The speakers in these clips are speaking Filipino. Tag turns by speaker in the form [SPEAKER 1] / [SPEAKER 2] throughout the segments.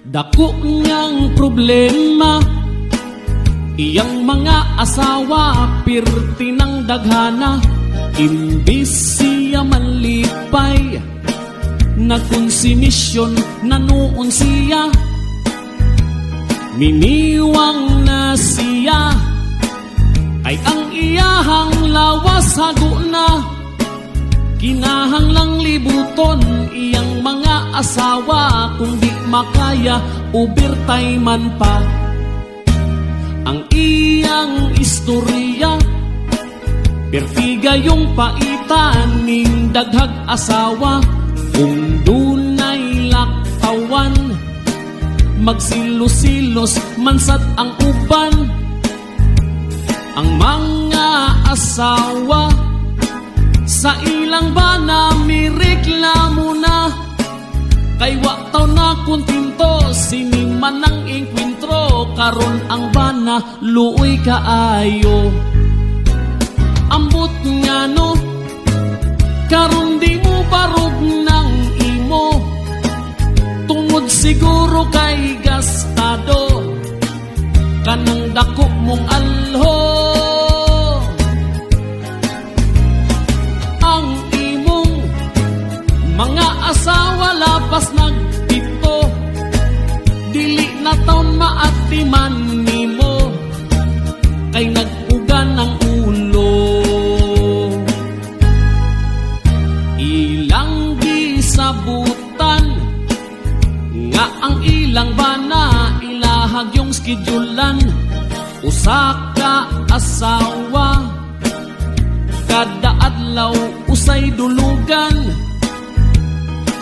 [SPEAKER 1] Dako ngang problema, iyang mga asawa pirti ng daghana. Imbis siya manlipay, nagkonsimisyon na noon siya. Miniwang na siya, ay ang iyahang lawas hago na. Kinahanglang libuton iyang mga asawa, kung di makaya overtime man pa. Ang iyang istorya, pertiga yung paitan ning daghag asawa. Kung dunay laktawan, magsilos-silos mansat ang uban. Ang mga asawa sa ilang bana mireklamo na, kay waktaw na kuntinto siniman ang inkwentro. Karon ang bana luoy kaayo. Ambot nga no, karon di mo barog ng imo, tungod siguro kay gastado kanang dako mong alho. Ang imong mga asawa lapas nagpito, dili na taon maatiman nimo, kay nagpugan ng ulo. Ilang gisabutan nga ang ilang bana ilahag yung skedulan. Usa ka asawa, kada adlaw usay dulugan.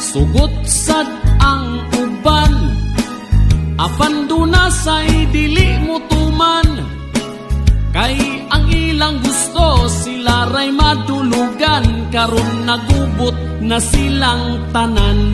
[SPEAKER 1] Sugot sad ang uban, apan duna say dili mo tuman. Kay ang ilang gusto sila ray madulugan, karon nagubot na silang tanan.